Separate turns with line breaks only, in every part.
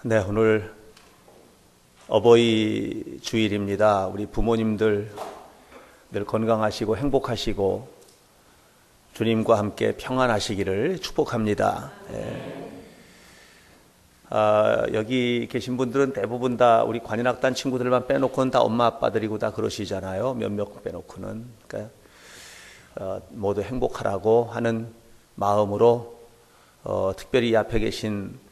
네, 오늘 어버이 주일입니다. 우리 부모님들 늘 건강하시고 행복하시고 주님과 함께 평안하시기를 축복합니다. 여기 계신 분들은 대부분 다 우리 관현악단 친구들만 빼놓고는 다 엄마 아빠들이고 다 그러시잖아요. 몇몇 빼놓고는. 그러니까 모두 행복하라고 하는 마음으로 특별히 이 앞에 계신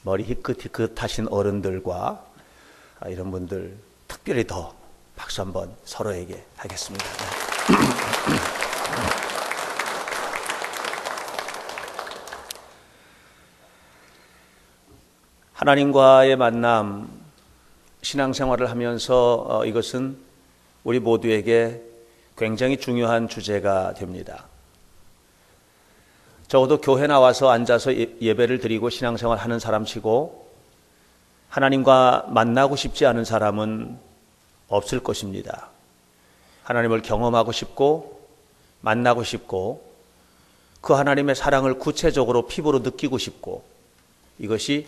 머리 희끗희끗하신 어른들과 이런 분들 특별히 더 박수 한번 서로에게 하겠습니다. 하나님과의 만남, 신앙생활을 하면서 이것은 우리 모두에게 굉장히 중요한 주제가 됩니다. 적어도 교회 나와서 앉아서 예배를 드리고 신앙생활 하는 사람치고 하나님과 만나고 싶지 않은 사람은 없을 것입니다. 하나님을 경험하고 싶고 만나고 싶고 그 하나님의 사랑을 구체적으로 피부로 느끼고 싶고 이것이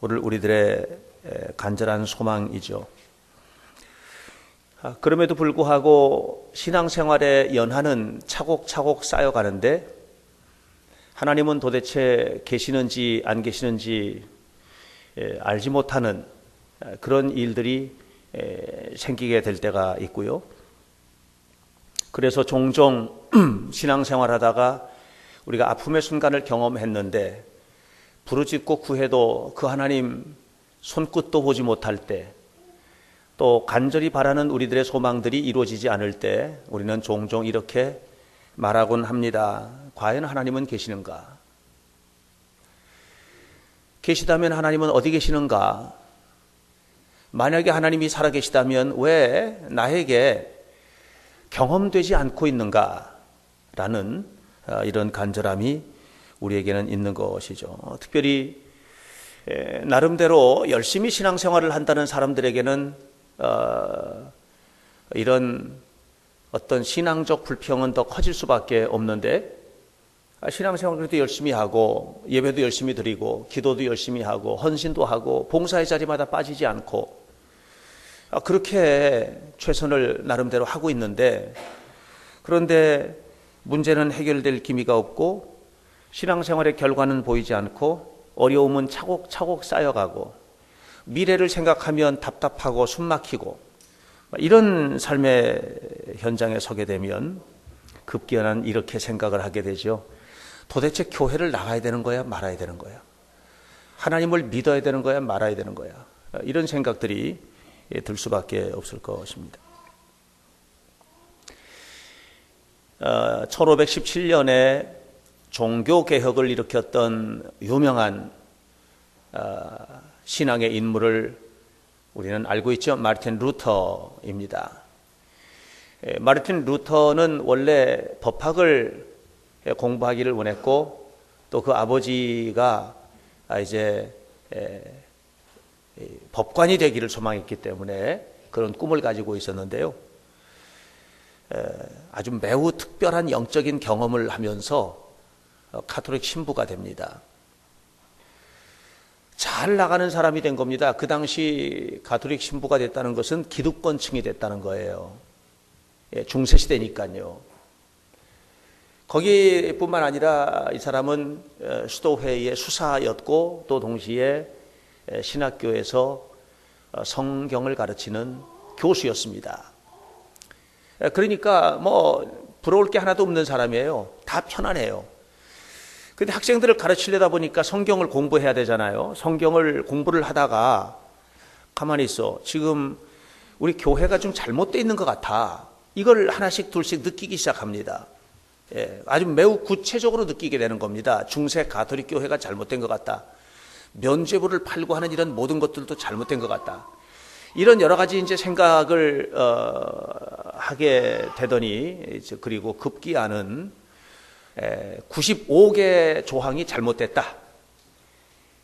우리들의 간절한 소망이죠. 그럼에도 불구하고 신앙생활의 연한은 차곡차곡 쌓여가는데 하나님은 도대체 계시는지 안 계시는지 알지 못하는 그런 일들이 생기게 될 때가 있고요. 그래서 종종 신앙생활하다가 우리가 아픔의 순간을 경험했는데 부르짖고 구해도 그 하나님 손끝도 보지 못할 때, 또 간절히 바라는 우리들의 소망들이 이루어지지 않을 때 우리는 종종 이렇게 말하곤 합니다. 과연 하나님은 계시는가? 계시다면 하나님은 어디 계시는가? 만약에 하나님이 살아계시다면 왜 나에게 경험되지 않고 있는가? 라는 이런 간절함이 우리에게는 있는 것이죠. 특별히 나름대로 열심히 신앙생활을 한다는 사람들에게는 이런 어떤 신앙적 불평은 더 커질 수밖에 없는데 신앙생활도 열심히 하고 예배도 열심히 드리고 기도도 열심히 하고 헌신도 하고 봉사의 자리마다 빠지지 않고 그렇게 최선을 나름대로 하고 있는데 그런데 문제는 해결될 기미가 없고 신앙생활의 결과는 보이지 않고 어려움은 차곡차곡 쌓여가고 미래를 생각하면 답답하고 숨막히고 이런 삶의 현장에 서게 되면 급기야는 이렇게 생각을 하게 되죠. 도대체 교회를 나가야 되는 거야 말아야 되는 거야? 하나님을 믿어야 되는 거야 말아야 되는 거야? 이런 생각들이 들 수밖에 없을 것입니다. 1517년에 종교개혁을 일으켰던 유명한 신앙의 인물을 우리는 알고 있죠. 마르틴 루터입니다. 마르틴 루터는 원래 법학을 공부하기를 원했고 또 그 아버지가 이제 법관이 되기를 소망했기 때문에 그런 꿈을 가지고 있었는데요. 아주 매우 특별한 영적인 경험을 하면서 가톨릭 신부가 됩니다. 잘 나가는 사람이 된 겁니다. 그 당시 가톨릭 신부가 됐다는 것은 기득권층이 됐다는 거예요. 중세시대니까요. 거기뿐만 아니라 이 사람은 수도회의 수사였고 또 동시에 신학교에서 성경을 가르치는 교수였습니다. 그러니까 뭐 부러울 게 하나도 없는 사람이에요. 다 편안해요. 근데 학생들을 가르치려다 보니까 성경을 공부해야 되잖아요. 성경을 공부를 하다가 가만히 있어. 지금 우리 교회가 좀 잘못되어 있는 것 같아. 이걸 하나씩 둘씩 느끼기 시작합니다. 아주 매우 구체적으로 느끼게 되는 겁니다. 중세 가톨릭 교회가 잘못된 것 같다. 면죄부를 팔고 하는 이런 모든 것들도 잘못된 것 같다. 이런 여러 가지 이제 생각을 하게 되더니 그리고 급기야는 95개 조항이 잘못됐다.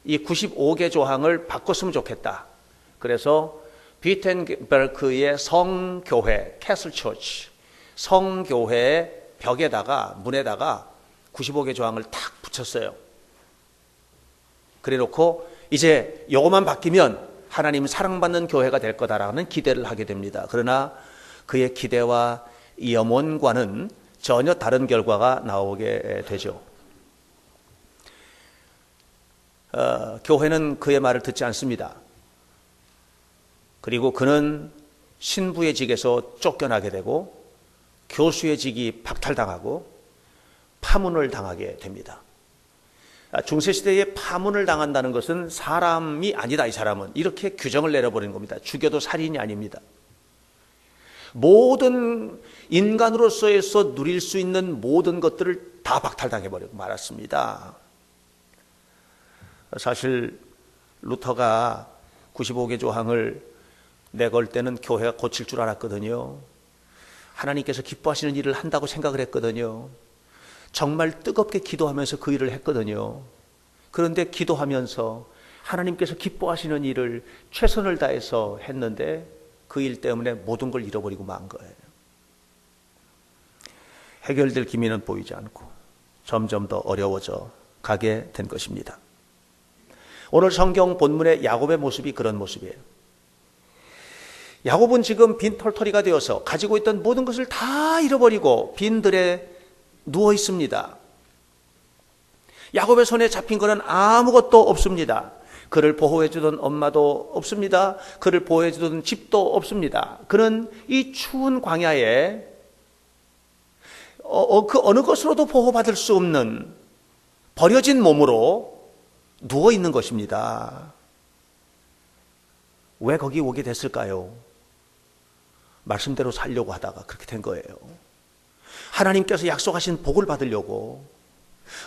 이 95개 조항을 바꿨으면 좋겠다. 그래서 비텐베르크의 성교회, 캐슬 처치, 성교회의 벽에다가 문에다가 95개 조항을 탁 붙였어요. 그래 놓고 이제 요것만 바뀌면 하나님 사랑받는 교회가 될 거다라는 기대를 하게 됩니다. 그러나 그의 기대와 염원과는 전혀 다른 결과가 나오게 되죠. 교회는 그의 말을 듣지 않습니다. 그리고 그는 신부의 직에서 쫓겨나게 되고 교수의 직이 박탈당하고 파문을 당하게 됩니다. 중세시대에 파문을 당한다는 것은 사람이 아니다, 이 사람은. 이렇게 규정을 내려버리는 겁니다. 죽여도 살인이 아닙니다. 모든 인간으로서에서 누릴 수 있는 모든 것들을 다 박탈당해버리고 말았습니다. 사실 루터가 95개 조항을 내걸 때는 교회가 고칠 줄 알았거든요. 하나님께서 기뻐하시는 일을 한다고 생각을 했거든요. 정말 뜨겁게 기도하면서 그 일을 했거든요. 그런데 기도하면서 하나님께서 기뻐하시는 일을 최선을 다해서 했는데 그 일 때문에 모든 걸 잃어버리고 만 거예요. 해결될 기미는 보이지 않고 점점 더 어려워져 가게 된 것입니다. 오늘 성경 본문의 야곱의 모습이 그런 모습이에요. 야곱은 지금 빈털터리가 되어서 가지고 있던 모든 것을 다 잃어버리고 빈들에 누워 있습니다. 야곱의 손에 잡힌 것은 아무것도 없습니다. 그를 보호해주던 엄마도 없습니다. 그를 보호해주던 집도 없습니다. 그는 이 추운 광야에 그 어느 것으로도 보호받을 수 없는 버려진 몸으로 누워 있는 것입니다. 왜 거기 오게 됐을까요? 말씀대로 살려고 하다가 그렇게 된 거예요. 하나님께서 약속하신 복을 받으려고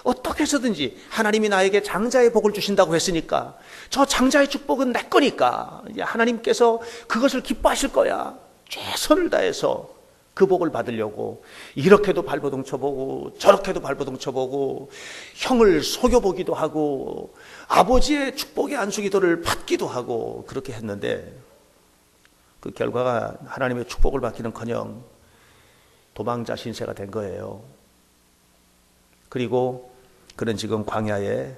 어떻게 해서든지 하나님이 나에게 장자의 복을 주신다고 했으니까 저 장자의 축복은 내 거니까 하나님께서 그것을 기뻐하실 거야. 최선을 다해서 그 복을 받으려고 이렇게도 발버둥 쳐보고 저렇게도 발버둥 쳐보고 형을 속여보기도 하고 아버지의 축복의 안수기도를 받기도 하고 그렇게 했는데 그 결과가 하나님의 축복을 받기는커녕 도망자 신세가 된 거예요. 그리고 그는 지금 광야에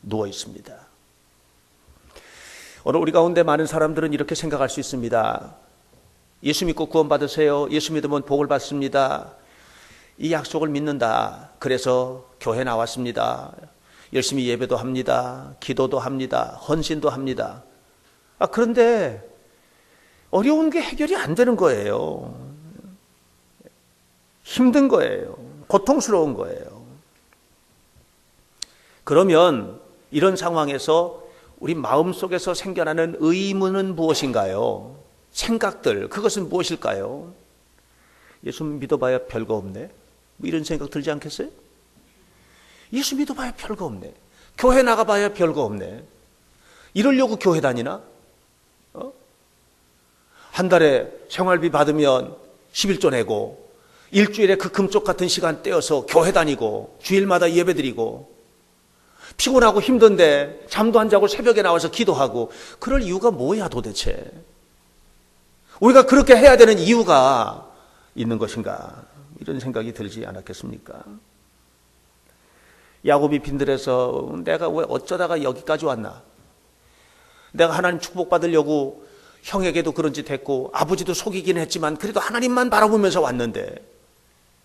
누워 있습니다. 오늘 우리 가운데 많은 사람들은 이렇게 생각할 수 있습니다. 예수 믿고 구원 받으세요. 예수 믿으면 복을 받습니다. 이 약속을 믿는다. 그래서 교회 나왔습니다. 열심히 예배도 합니다. 기도도 합니다. 헌신도 합니다. 그런데 어려운 게 해결이 안 되는 거예요. 힘든 거예요. 고통스러운 거예요. 그러면 이런 상황에서 우리 마음속에서 생겨나는 의문은 무엇인가요? 생각들, 그것은 무엇일까요? 예수 믿어봐야 별거 없네. 뭐 이런 생각 들지 않겠어요? 예수 믿어봐야 별거 없네. 교회 나가봐야 별거 없네. 이러려고 교회 다니나? 한 달에 생활비 받으면 11조 내고 일주일에 그 금쪽 같은 시간 떼어서 교회 다니고 주일마다 예배드리고 피곤하고 힘든데 잠도 안 자고 새벽에 나와서 기도하고 그럴 이유가 뭐야 도대체? 우리가 그렇게 해야 되는 이유가 있는 것인가? 이런 생각이 들지 않았겠습니까? 야곱이 빈들에서 내가 왜 어쩌다가 여기까지 왔나? 내가 하나님 축복받으려고 형에게도 그런 짓 했고 아버지도 속이긴 했지만 그래도 하나님만 바라보면서 왔는데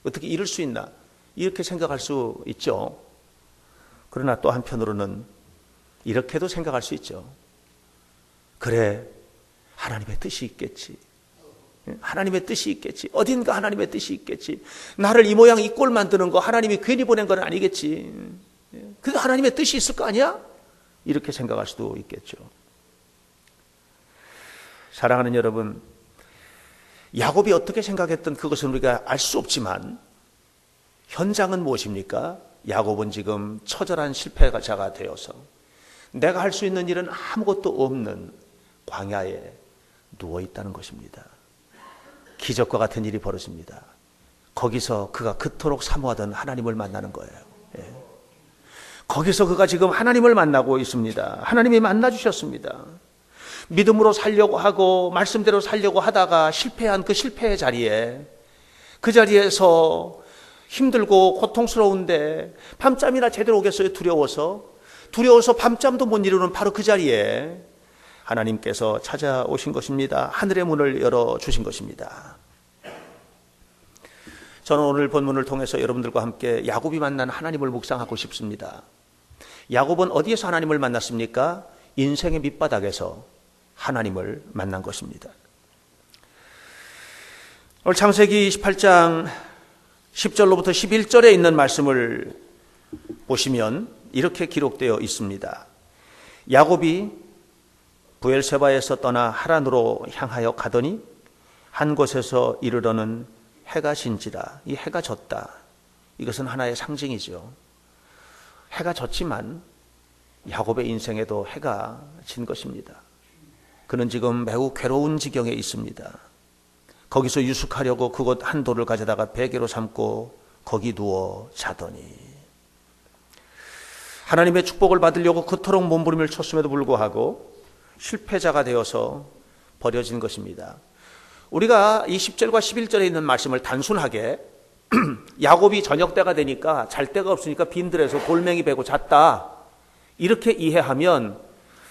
어떻게 이럴 수 있나? 이렇게 생각할 수 있죠. 그러나 또 한편으로는 이렇게도 생각할 수 있죠. 그래, 하나님의 뜻이 있겠지. 하나님의 뜻이 있겠지. 어딘가 하나님의 뜻이 있겠지. 나를 이 모양 이 꼴 만드는 거 하나님이 괜히 보낸 건 아니겠지. 그래도 하나님의 뜻이 있을 거 아니야? 이렇게 생각할 수도 있겠죠. 사랑하는 여러분, 야곱이 어떻게 생각했던 그것은 우리가 알 수 없지만 현장은 무엇입니까? 야곱은 지금 처절한 실패자가 되어서 내가 할 수 있는 일은 아무것도 없는 광야에 누워 있다는 것입니다. 기적과 같은 일이 벌어집니다. 거기서 그가 그토록 사모하던 하나님을 만나는 거예요. 거기서 그가 지금 하나님을 만나고 있습니다. 하나님이 만나주셨습니다. 믿음으로 살려고 하고 말씀대로 살려고 하다가 실패한 그 실패의 자리에 그 자리에서 힘들고 고통스러운데 밤잠이나 제대로 오겠어요? 두려워서 두려워서 밤잠도 못 이루는 바로 그 자리에 하나님께서 찾아오신 것입니다. 하늘의 문을 열어주신 것입니다. 저는 오늘 본문을 통해서 여러분들과 함께 야곱이 만난 하나님을 묵상하고 싶습니다. 야곱은 어디에서 하나님을 만났습니까? 인생의 밑바닥에서 하나님을 만난 것입니다. 오늘 창세기 28장 10절로부터 11절에 있는 말씀을 보시면 이렇게 기록되어 있습니다. 야곱이 부엘세바에서 떠나 하란으로 향하여 가더니 한 곳에서 이르러는 해가 진지라. 이 해가 졌다. 이것은 하나의 상징이죠. 해가 졌지만 야곱의 인생에도 해가 진 것입니다. 그는 지금 매우 괴로운 지경에 있습니다. 거기서 유숙하려고 그곳 한 돌을 가져다가 베개로 삼고 거기 누워 자더니 하나님의 축복을 받으려고 그토록 몸부림을 쳤음에도 불구하고 실패자가 되어서 버려진 것입니다. 우리가 이 10절과 11절에 있는 말씀을 단순하게 야곱이 저녁 때가 되니까 잘 데가 없으니까 빈들에서 돌멩이 베고 잤다 이렇게 이해하면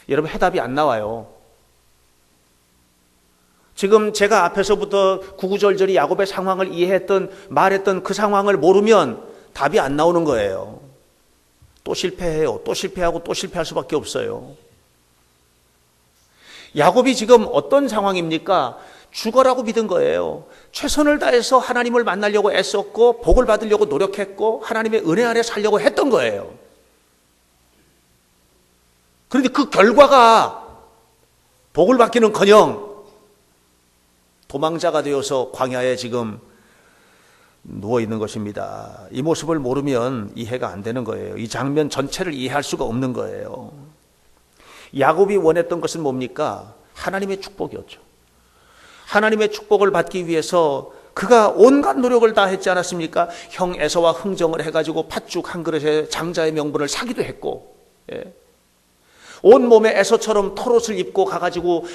여러분 해답이 안 나와요. 지금 제가 앞에서부터 구구절절히 야곱의 상황을 이해했던 말했던 그 상황을 모르면 답이 안 나오는 거예요. 또 실패해요. 또 실패하고 또 실패할 수밖에 없어요. 야곱이 지금 어떤 상황입니까? 죽어라고 믿은 거예요. 최선을 다해서 하나님을 만나려고 애썼고 복을 받으려고 노력했고 하나님의 은혜 아래 살려고 했던 거예요. 그런데 그 결과가 복을 받기는커녕 도망자가 되어서 광야에 지금 누워 있는 것입니다. 이 모습을 모르면 이해가 안 되는 거예요. 이 장면 전체를 이해할 수가 없는 거예요. 야곱이 원했던 것은 뭡니까? 하나님의 축복이었죠. 하나님의 축복을 받기 위해서 그가 온갖 노력을 다 했지 않았습니까? 형 에서와 흥정을 해가지고 팥죽 한 그릇에 장자의 명분을 사기도 했고, 예. 온몸에 에서처럼 털옷을 입고 가가지고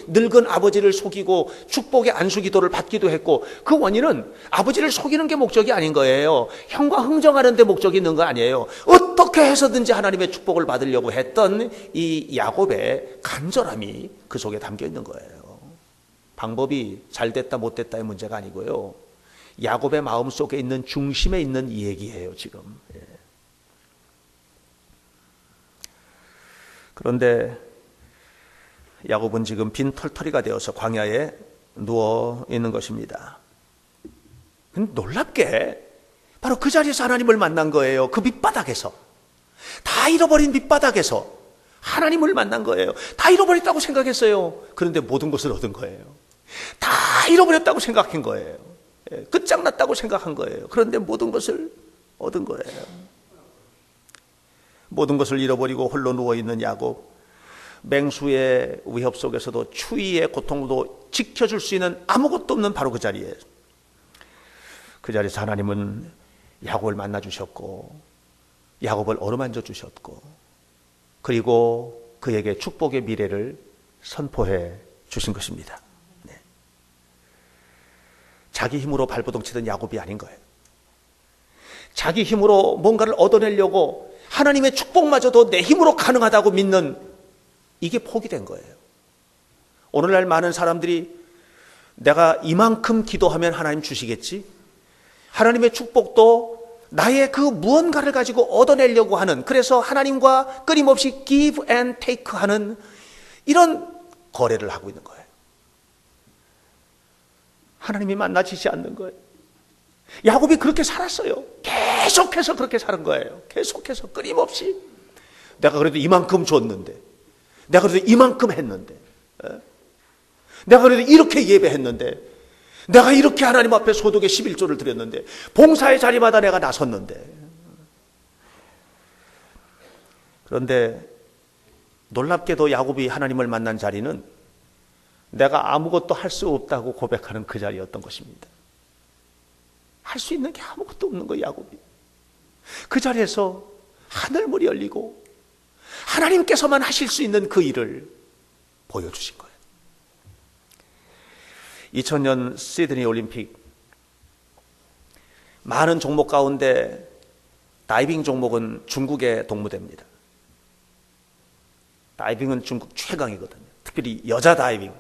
늙은 아버지를 속이고 축복의 안수기도를 받기도 했고, 그 원인은 아버지를 속이는 게 목적이 아닌 거예요. 형과 흥정하는 데 목적이 있는 거 아니에요. 어떻게 해서든지 하나님의 축복을 받으려고 했던 이 야곱의 간절함이 그 속에 담겨 있는 거예요. 방법이 잘 됐다 못 됐다의 문제가 아니고요. 야곱의 마음 속에 있는 중심에 있는 이 얘기예요, 지금. 예. 그런데 야곱은 지금 빈 털터리가 되어서 광야에 누워 있는 것입니다. 놀랍게 바로 그 자리에서 하나님을 만난 거예요. 그 밑바닥에서. 다 잃어버린 밑바닥에서 하나님을 만난 거예요. 다 잃어버렸다고 생각했어요. 그런데 모든 것을 얻은 거예요. 다 잃어버렸다고 생각한 거예요. 끝장났다고 생각한 거예요. 그런데 모든 것을 얻은 거예요. 모든 것을 잃어버리고 홀로 누워있는 야곱, 맹수의 위협 속에서도 추위의 고통도 지켜줄 수 있는 아무것도 없는 바로 그 자리에서 하나님은 야곱을 만나주셨고 야곱을 어루만져 주셨고 그리고 그에게 축복의 미래를 선포해 주신 것입니다. 네. 자기 힘으로 발버둥치던 야곱이 아닌 거예요. 자기 힘으로 뭔가를 얻어내려고 하나님의 축복마저도 내 힘으로 가능하다고 믿는 이게 포기된 거예요. 오늘날 많은 사람들이 내가 이만큼 기도하면 하나님 주시겠지? 하나님의 축복도 나의 그 무언가를 가지고 얻어내려고 하는, 그래서 하나님과 끊임없이 give and take 하는 이런 거래를 하고 있는 거예요. 하나님이 만나지지 않는 거예요. 야곱이 그렇게 살았어요. 계속해서 그렇게 사는 거예요. 계속해서 끊임없이. 내가 그래도 이만큼 줬는데, 내가 그래도 이만큼 했는데, 내가 그래도 이렇게 예배했는데, 내가 이렇게 하나님 앞에 소득의 11조를 드렸는데, 봉사의 자리마다 내가 나섰는데. 그런데 놀랍게도 야곱이 하나님을 만난 자리는 내가 아무것도 할 수 없다고 고백하는 그 자리였던 것입니다. 할 수 있는 게 아무것도 없는 거예요, 야곱이. 그 자리에서 하늘문이 열리고 하나님께서만 하실 수 있는 그 일을 보여주신 거예요. 2000년 시드니 올림픽, 많은 종목 가운데 다이빙 종목은 중국의 동무대입니다. 다이빙은 중국 최강이거든요. 특별히 여자 다이빙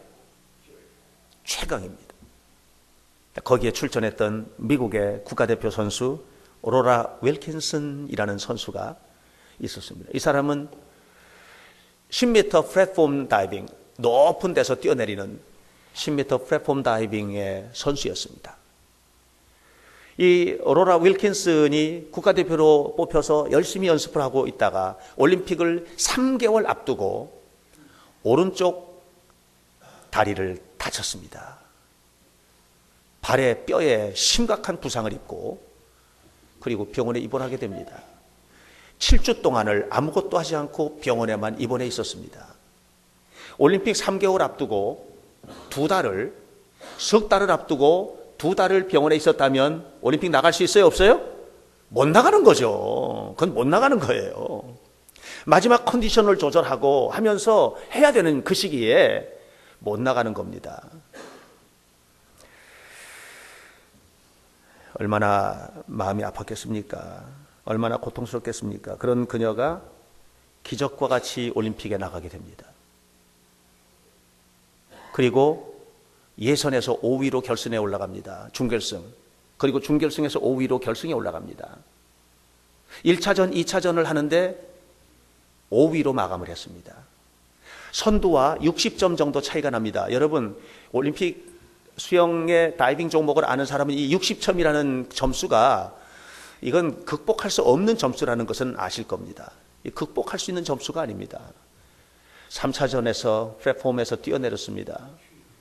최강입니다. 거기에 출전했던 미국의 국가대표 선수 오로라 윌킨슨이라는 선수가 있었습니다. 이 사람은 10m 플랫폼 다이빙, 높은 데서 뛰어내리는 10m 플랫폼 다이빙의 선수였습니다. 이 오로라 윌킨슨이 국가대표로 뽑혀서 열심히 연습을 하고 있다가 올림픽을 3개월 앞두고 오른쪽 다리를 다쳤습니다. 발에 뼈에 심각한 부상을 입고 그리고 병원에 입원하게 됩니다. 7주 동안을 아무것도 하지 않고 병원에만 입원해 있었습니다. 올림픽 3개월 앞두고 석 달을 앞두고 2달을 병원에 있었다면 올림픽 나갈 수 있어요? 없어요? 못 나가는 거죠. 그건 못 나가는 거예요. 마지막 컨디션을 조절하고 하면서 해야 되는 그 시기에 못 나가는 겁니다. 얼마나 마음이 아팠겠습니까? 얼마나 고통스럽겠습니까? 그런 그녀가 기적과 같이 올림픽에 나가게 됩니다. 그리고 예선에서 5위로 결선에 올라갑니다. 준결승. 그리고 준결승에서 5위로 결승에 올라갑니다. 1차전, 2차전을 하는데 5위로 마감을 했습니다. 선두와 60점 정도 차이가 납니다. 여러분, 올림픽 수영의 다이빙 종목을 아는 사람은 이 60점이라는 점수가 이건 극복할 수 없는 점수라는 것은 아실 겁니다. 극복할 수 있는 점수가 아닙니다. 3차전에서 플랫폼에서 뛰어내렸습니다.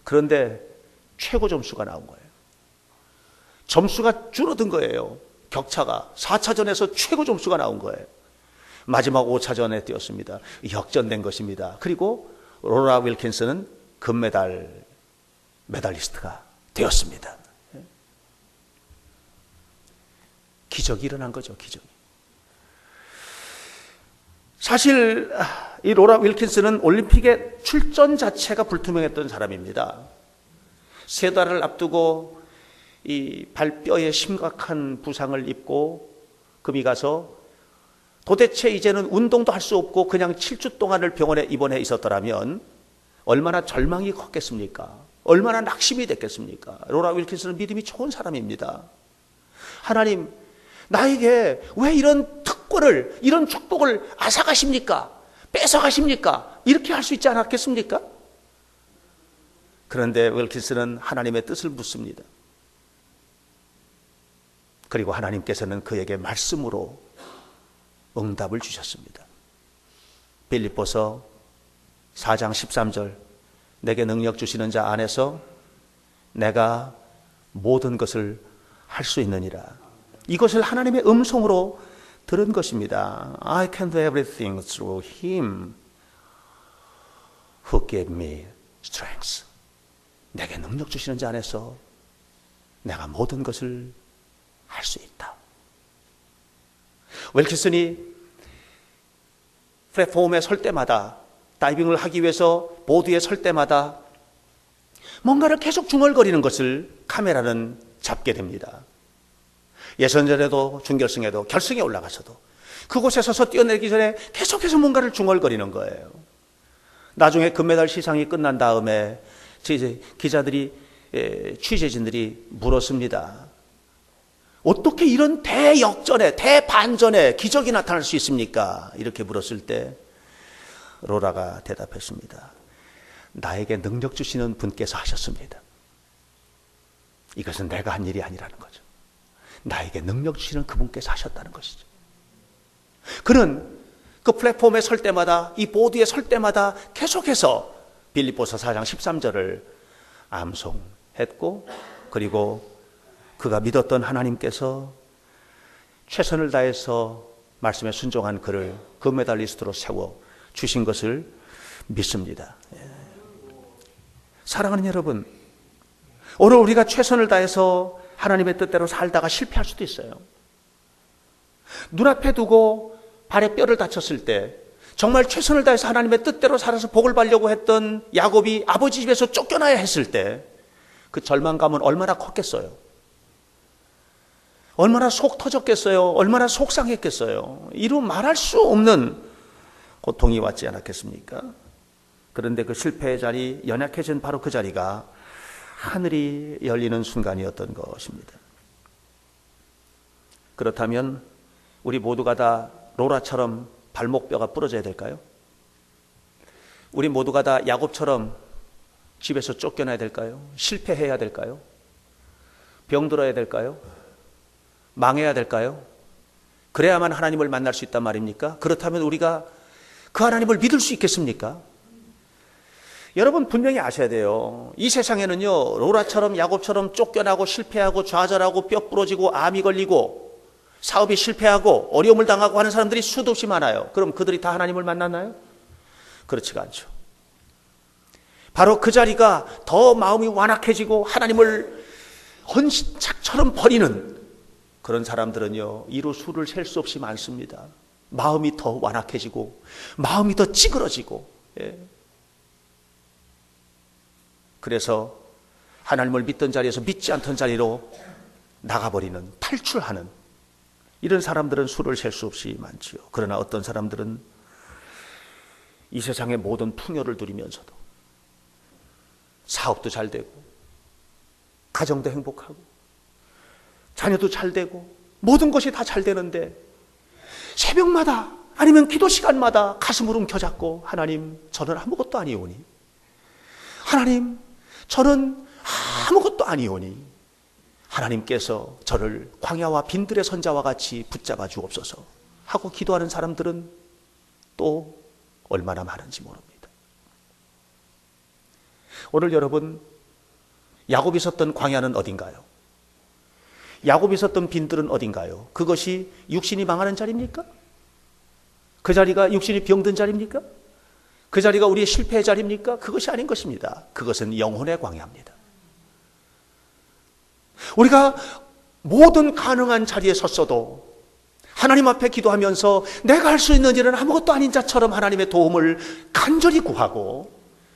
그런데 최고 점수가 나온 거예요. 점수가 줄어든 거예요. 격차가. 4차전에서 최고 점수가 나온 거예요. 마지막 5차전에 뛰었습니다. 역전된 것입니다. 그리고 로라 윌킨슨은 금메달 메달리스트가 되었습니다. 기적이 일어난 거죠. 기적이. 사실 이 로라 윌킨슨은 올림픽에 출전 자체가 불투명했던 사람입니다. 3달을 앞두고 이 발뼈에 심각한 부상을 입고 금이 가서 도대체 이제는 운동도 할 수 없고 그냥 7주 동안을 병원에 입원해 있었더라면 얼마나 절망이 컸겠습니까? 얼마나 낙심이 됐겠습니까? 로라 윌킨슨은 믿음이 좋은 사람입니다. 하나님, 나에게 왜 이런 특권을, 이런 축복을 앗아가십니까? 뺏어가십니까? 이렇게 할 수 있지 않았겠습니까? 그런데 윌킨슨은 하나님의 뜻을 묻습니다. 그리고 하나님께서는 그에게 말씀으로 응답을 주셨습니다. 빌립보서 4장 13절, 내게 능력 주시는 자 안에서 내가 모든 것을 할 수 있느니라. 이것을 하나님의 음성으로 들은 것입니다. I can do everything through him who gave me strength. 내게 능력 주시는 자 안에서 내가 모든 것을 할 수 있다. 윌킨슨이 플랫폼에 설 때마다, 다이빙을 하기 위해서 보드에 설 때마다 뭔가를 계속 중얼거리는 것을 카메라는 잡게 됩니다. 예선전에도 준결승에도 결승에 올라가서도 그곳에 서서 뛰어내리기 전에 계속해서 뭔가를 중얼거리는 거예요. 나중에 금메달 시상이 끝난 다음에 기자들이, 취재진들이 물었습니다. 어떻게 이런 대역전에, 대반전에 기적이 나타날 수 있습니까? 이렇게 물었을 때 로라가 대답했습니다. 나에게 능력 주시는 분께서 하셨습니다. 이것은 내가 한 일이 아니라는 거죠. 나에게 능력 주시는 그분께서 하셨다는 것이죠. 그는 그 플랫폼에 설 때마다, 이 보드에 설 때마다 계속해서 빌립보서 4장 13절을 암송했고, 그리고 그가 믿었던 하나님께서 최선을 다해서 말씀에 순종한 그를 금메달리스트로 세워 주신 것을 믿습니다. 사랑하는 여러분, 오늘 우리가 최선을 다해서 하나님의 뜻대로 살다가 실패할 수도 있어요. 눈앞에 두고 발에 뼈를 다쳤을 때 정말 최선을 다해서 하나님의 뜻대로 살아서 복을 받려고 했던 야곱이 아버지 집에서 쫓겨나야 했을 때 그 절망감은 얼마나 컸겠어요. 얼마나 속 터졌겠어요. 얼마나 속상했겠어요. 이루 말할 수 없는 고통이 왔지 않았겠습니까? 그런데 그 실패의 자리, 연약해진 바로 그 자리가 하늘이 열리는 순간이었던 것입니다. 그렇다면 우리 모두가 다 로라처럼 발목뼈가 부러져야 될까요? 우리 모두가 다 야곱처럼 집에서 쫓겨나야 될까요? 실패해야 될까요? 병들어야 될까요? 망해야 될까요? 그래야만 하나님을 만날 수 있단 말입니까? 그렇다면 우리가 그 하나님을 믿을 수 있겠습니까? 여러분 분명히 아셔야 돼요. 이 세상에는요, 로라처럼 야곱처럼 쫓겨나고 실패하고 좌절하고 뼈 부러지고 암이 걸리고 사업이 실패하고 어려움을 당하고 하는 사람들이 수도 없이 많아요. 그럼 그들이 다 하나님을 만났나요? 그렇지가 않죠. 바로 그 자리가 더 마음이 완악해지고 하나님을 헌신짝처럼 버리는 그런 사람들은요, 이루 수를 셀 수 없이 많습니다. 마음이 더 완악해지고 마음이 더 찌그러지고, 예. 그래서 하나님을 믿던 자리에서 믿지 않던 자리로 나가버리는, 탈출하는 이런 사람들은 수를 셀 수 없이 많지요. 그러나 어떤 사람들은 이 세상의 모든 풍요를 누리면서도 사업도 잘 되고 가정도 행복하고 자녀도 잘 되고 모든 것이 다 잘 되는데 새벽마다 아니면 기도 시간마다 가슴을 움켜잡고 하나님, 저는 아무것도 아니오니, 하나님, 저는 아무것도 아니오니 하나님께서 저를 광야와 빈들의 선자와 같이 붙잡아 주옵소서 하고 기도하는 사람들은 또 얼마나 많은지 모릅니다. 오늘 여러분, 야곱이 있었던 광야는 어딘가요? 야곱이 있었던 빈들은 어딘가요? 그것이 육신이 망하는 자리입니까? 그 자리가 육신이 병든 자리입니까? 그 자리가 우리의 실패의 자리입니까? 그것이 아닌 것입니다. 그것은 영혼의 광야입니다. 우리가 모든 가능한 자리에 섰어도 하나님 앞에 기도하면서 내가 할 수 있는 일은 아무것도 아닌 자처럼 하나님의 도움을 간절히 구하고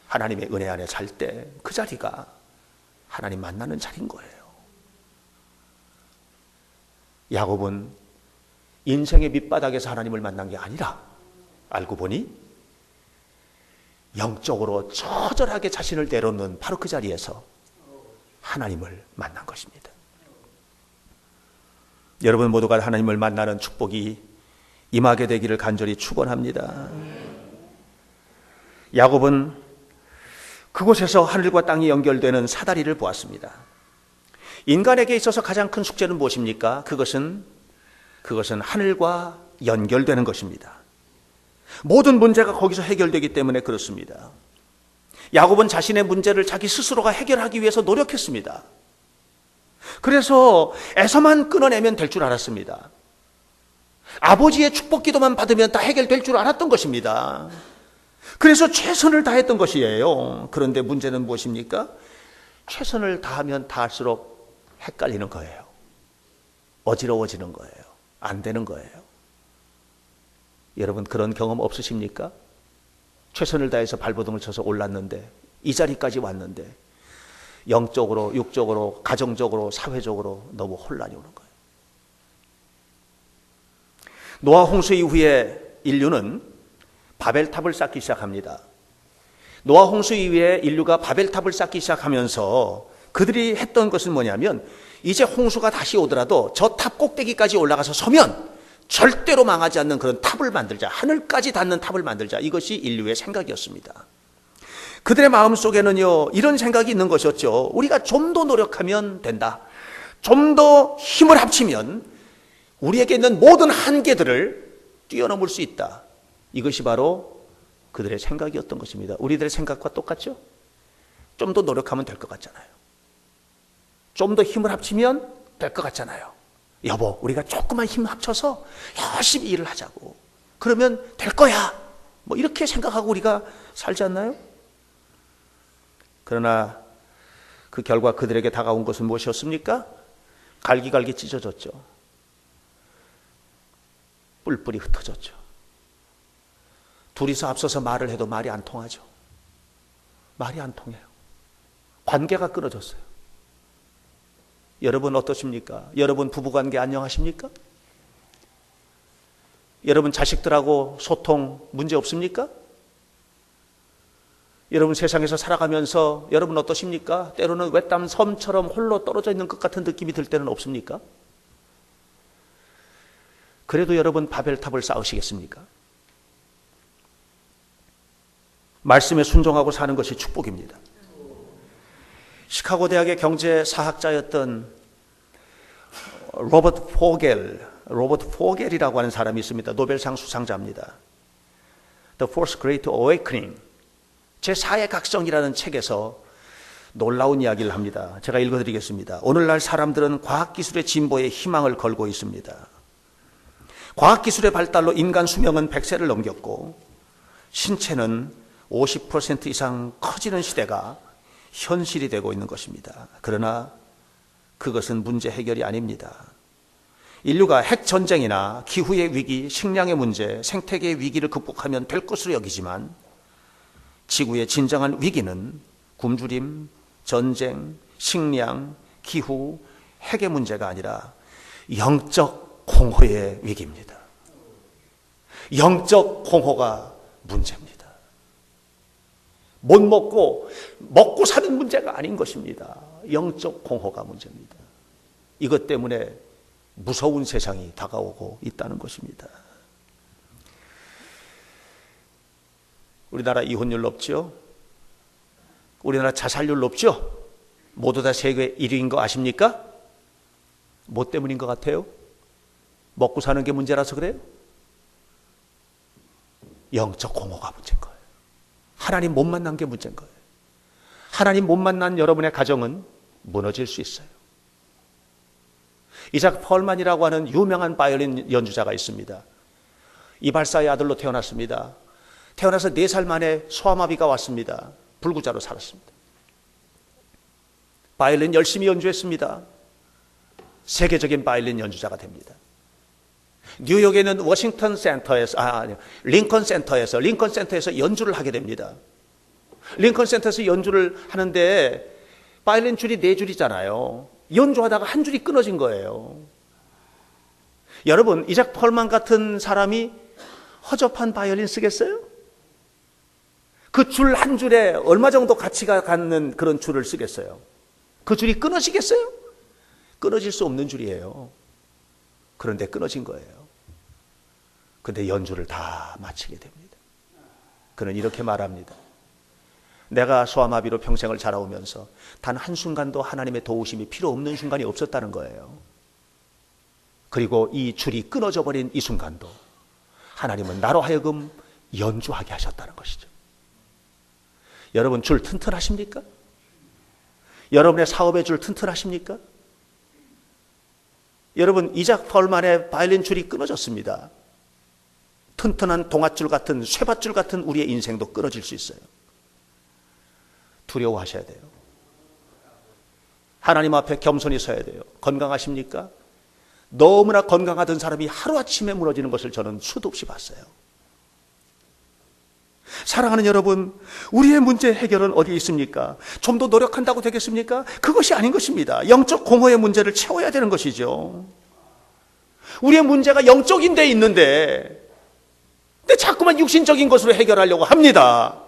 하나님의 은혜 안에 살 때 그 자리가 하나님 만나는 자리인 거예요. 야곱은 인생의 밑바닥에서 하나님을 만난 게 아니라 알고 보니 영적으로 처절하게 자신을 내려놓는 바로 그 자리에서 하나님을 만난 것입니다. 여러분 모두가 하나님을 만나는 축복이 임하게 되기를 간절히 축원합니다. 야곱은 그곳에서 하늘과 땅이 연결되는 사다리를 보았습니다. 인간에게 있어서 가장 큰 숙제는 무엇입니까? 그것은 하늘과 연결되는 것입니다. 모든 문제가 거기서 해결되기 때문에 그렇습니다. 야곱은 자신의 문제를 자기 스스로가 해결하기 위해서 노력했습니다. 그래서 에서만 끊어내면 될 줄 알았습니다. 아버지의 축복 기도만 받으면 다 해결될 줄 알았던 것입니다. 그래서 최선을 다했던 것이에요. 그런데 문제는 무엇입니까? 최선을 다하면 다할수록 헷갈리는 거예요. 어지러워지는 거예요. 안 되는 거예요. 여러분 그런 경험 없으십니까? 최선을 다해서 발버둥을 쳐서 올랐는데 이 자리까지 왔는데 영적으로, 육적으로, 가정적으로, 사회적으로 너무 혼란이 오는 거예요. 노아 홍수 이후에 인류는 바벨탑을 쌓기 시작합니다. 노아 홍수 이후에 인류가 바벨탑을 쌓기 시작하면서 그들이 했던 것은 뭐냐면 이제 홍수가 다시 오더라도 저 탑 꼭대기까지 올라가서 서면 절대로 망하지 않는 그런 탑을 만들자, 하늘까지 닿는 탑을 만들자, 이것이 인류의 생각이었습니다. 그들의 마음속에는요 이런 생각이 있는 것이었죠. 우리가 좀 더 노력하면 된다, 좀 더 힘을 합치면 우리에게 있는 모든 한계들을 뛰어넘을 수 있다. 이것이 바로 그들의 생각이었던 것입니다. 우리들의 생각과 똑같죠? 좀 더 노력하면 될 것 같잖아요. 좀 더 힘을 합치면 될 것 같잖아요. 여보, 우리가 조금만 힘 합쳐서 열심히 일을 하자고. 그러면 될 거야. 뭐 이렇게 생각하고 우리가 살지 않나요? 그러나 그 결과 그들에게 다가온 것은 무엇이었습니까? 갈기갈기 찢어졌죠. 뿔뿔이 흩어졌죠. 둘이서 앞서서 말을 해도 말이 안 통하죠. 말이 안 통해요. 관계가 끊어졌어요. 여러분 어떠십니까? 여러분 부부관계 안녕하십니까? 여러분 자식들하고 소통 문제 없습니까? 여러분 세상에서 살아가면서 여러분 어떠십니까? 때로는 외딴 섬처럼 홀로 떨어져 있는 것 같은 느낌이 들 때는 없습니까? 그래도 여러분 바벨탑을 쌓으시겠습니까? 말씀에 순종하고 사는 것이 축복입니다. 시카고 대학의 경제사학자였던 로버트 포겔이라고 하는 사람이 있습니다. 노벨상 수상자입니다. The Fourth Great Awakening, 제4의 각성이라는 책에서 놀라운 이야기를 합니다. 제가 읽어드리겠습니다. 오늘날 사람들은 과학기술의 진보에 희망을 걸고 있습니다. 과학기술의 발달로 인간 수명은 100세를 넘겼고 신체는 50% 이상 커지는 시대가 현실이 되고 있는 것입니다. 그러나 그것은 문제 해결이 아닙니다. 인류가 핵전쟁이나 기후의 위기, 식량의 문제, 생태계의 위기를 극복하면 될 것으로 여기지만 지구의 진정한 위기는 굶주림, 전쟁, 식량, 기후, 핵의 문제가 아니라 영적 공허의 위기입니다. 영적 공허가 문제입니다. 못 먹고 사는 문제가 아닌 것입니다. 영적 공허가 문제입니다. 이것 때문에 무서운 세상이 다가오고 있다는 것입니다. 우리나라 이혼율 높죠? 우리나라 자살률 높죠? 모두 다 세계 1위인 거 아십니까? 뭐 때문인 것 같아요? 먹고 사는 게 문제라서 그래요? 영적 공허가 문제인 거예요. 하나님 못 만난 게 문제인 거예요. 하나님 못 만난 여러분의 가정은 무너질 수 있어요. 이작 펄만이라고 하는 유명한 바이올린 연주자가 있습니다. 이발사의 아들로 태어났습니다. 태어나서 4살 만에 소아마비가 왔습니다. 불구자로 살았습니다. 바이올린 열심히 연주했습니다. 세계적인 바이올린 연주자가 됩니다. 뉴욕에 있는 링컨 센터에서 연주를 하게 됩니다. 링컨 센터에서 연주를 하는데 바이올린 줄이 4줄이잖아요. 연주하다가 한 줄이 끊어진 거예요. 여러분, 이작 펄만 같은 사람이 허접한 바이올린 쓰겠어요? 그 줄 한 줄에 얼마 정도 가치가 갖는 그런 줄을 쓰겠어요? 그 줄이 끊어지겠어요? 끊어질 수 없는 줄이에요. 그런데 끊어진 거예요. 근데 연주를 다 마치게 됩니다. 그는 이렇게 말합니다. 내가 소아마비로 평생을 자라오면서 단 한순간도 하나님의 도우심이 필요 없는 순간이 없었다는 거예요. 그리고 이 줄이 끊어져 버린 이 순간도 하나님은 나로 하여금 연주하게 하셨다는 것이죠. 여러분 줄 튼튼하십니까? 여러분의 사업의 줄 튼튼하십니까? 여러분 이작 펄만의 바이올린 줄이 끊어졌습니다. 튼튼한 동아줄 같은 쇠밧줄 같은 우리의 인생도 끊어질 수 있어요. 두려워하셔야 돼요. 하나님 앞에 겸손히 서야 돼요. 건강하십니까? 너무나 건강하던 사람이 하루아침에 무너지는 것을 저는 수도 없이 봤어요. 사랑하는 여러분, 우리의 문제 해결은 어디에 있습니까? 좀 더 노력한다고 되겠습니까? 그것이 아닌 것입니다. 영적 공허의 문제를 채워야 되는 것이죠. 우리의 문제가 영적인 데 있는데 근데 자꾸만 육신적인 것으로 해결하려고 합니다.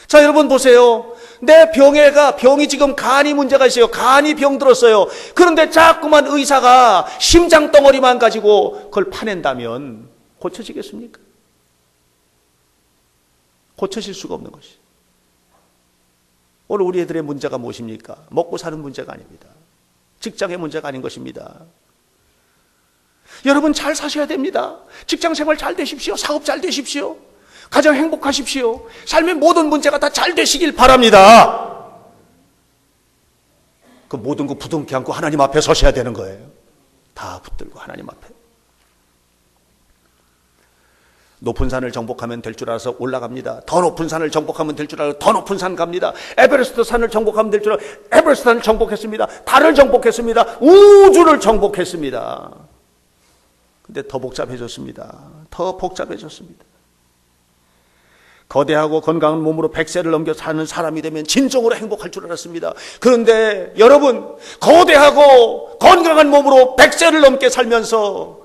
자, 여러분 보세요. 내 병이 지금 간이 문제가 있어요. 간이 병들었어요. 그런데 자꾸만 의사가 심장 덩어리만 가지고 그걸 파낸다면 고쳐지겠습니까? 고쳐질 수가 없는 것이. 오늘 우리 애들의 문제가 무엇입니까? 먹고 사는 문제가 아닙니다. 직장의 문제가 아닌 것입니다. 여러분 잘 사셔야 됩니다. 직장 생활 잘 되십시오. 사업 잘 되십시오. 가정 행복하십시오. 삶의 모든 문제가 다 잘 되시길 바랍니다. 그 모든 거 부둥켜 안고 하나님 앞에 서셔야 되는 거예요. 다 붙들고 하나님 앞에. 높은 산을 정복하면 될 줄 알아서 올라갑니다. 더 높은 산을 정복하면 될 줄 알아서 더 높은 산 갑니다. 에베레스트 산을 정복하면 될 줄 알아서 에베레스트 산을 정복했습니다. 달을 정복했습니다. 우주를 정복했습니다. 근데 더 복잡해졌습니다. 더 복잡해졌습니다. 거대하고 건강한 몸으로 100세를 넘겨 사는 사람이 되면 진정으로 행복할 줄 알았습니다. 그런데 여러분, 거대하고 건강한 몸으로 100세를 넘게 살면서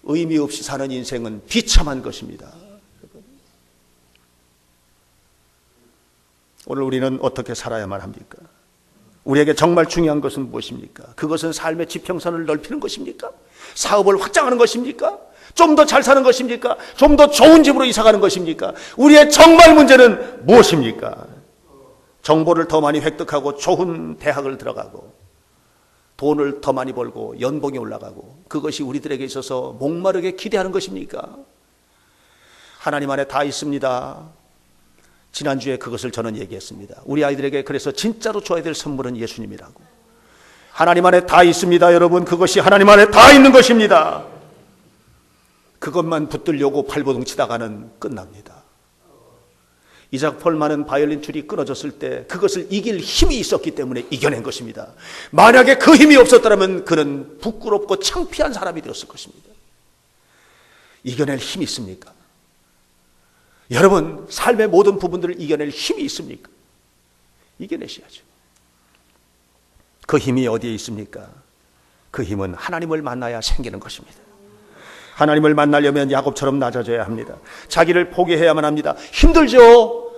의미 없이 사는 인생은 비참한 것입니다. 오늘 우리는 어떻게 살아야만 합니까? 우리에게 정말 중요한 것은 무엇입니까? 그것은 삶의 지평선을 넓히는 것입니까? 사업을 확장하는 것입니까? 좀 더 잘 사는 것입니까? 좀 더 좋은 집으로 이사가는 것입니까? 우리의 정말 문제는 무엇입니까? 정보를 더 많이 획득하고 좋은 대학을 들어가고 돈을 더 많이 벌고 연봉이 올라가고 그것이 우리들에게 있어서 목마르게 기대하는 것입니까? 하나님 안에 다 있습니다. 지난주에 그것을 저는 얘기했습니다. 우리 아이들에게 그래서 진짜로 줘야 될 선물은 예수님이라고. 하나님 안에 다 있습니다. 여러분, 그것이 하나님 안에 다 있는 것입니다. 그것만 붙들려고 발버둥 치다가는 끝납니다. 이작 폴만은 바이올린 줄이 끊어졌을 때 그것을 이길 힘이 있었기 때문에 이겨낸 것입니다. 만약에 그 힘이 없었더라면 그는 부끄럽고 창피한 사람이 되었을 것입니다. 이겨낼 힘이 있습니까? 여러분, 삶의 모든 부분들을 이겨낼 힘이 있습니까? 이겨내셔야죠. 그 힘이 어디에 있습니까? 그 힘은 하나님을 만나야 생기는 것입니다. 하나님을 만나려면 야곱처럼 낮아져야 합니다. 자기를 포기해야만 합니다. 힘들죠?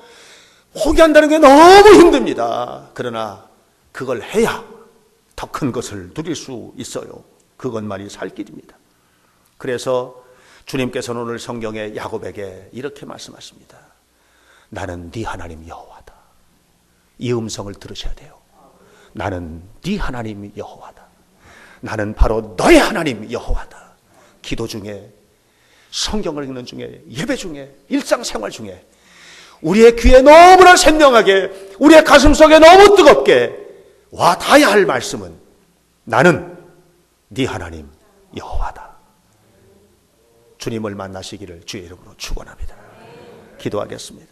포기한다는 게 너무 힘듭니다. 그러나 그걸 해야 더 큰 것을 누릴 수 있어요. 그것만이 살 길입니다. 그래서 주님께서는 오늘 성경에 야곱에게 이렇게 말씀하십니다. 나는 네 하나님 여호와다. 이 음성을 들으셔야 돼요. 나는 네 하나님 여호와다. 나는 바로 너의 하나님 여호와다. 기도 중에, 성경을 읽는 중에, 예배 중에, 일상생활 중에 우리의 귀에 너무나鮮명하게, 우리의 가슴속에 너무 뜨겁게 와 닿아야 할 말씀은 나는 네 하나님 여호와다. 주님을 만나시기를 주의 이름으로 축원합니다. 기도하겠습니다.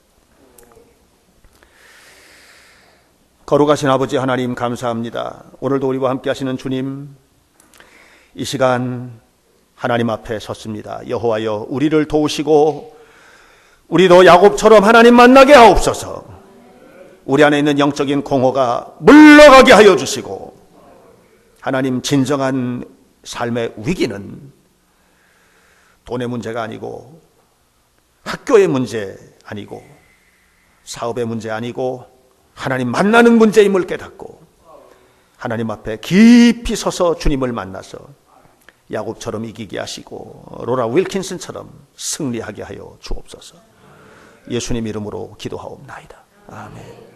거룩하신 아버지 하나님 감사합니다. 오늘도 우리와 함께 하시는 주님, 이 시간 하나님 앞에 섰습니다. 여호와여, 우리를 도우시고 우리도 야곱처럼 하나님 만나게 하옵소서. 우리 안에 있는 영적인 공허가 물러가게 하여 주시고, 하나님, 진정한 삶의 위기는 돈의 문제가 아니고 학교의 문제 아니고 사업의 문제 아니고 하나님 만나는 문제임을 깨닫고 하나님 앞에 깊이 서서 주님을 만나서 야곱처럼 이기게 하시고 로라 윌킨슨처럼 승리하게 하여 주옵소서. 예수님 이름으로 기도하옵나이다. 아멘.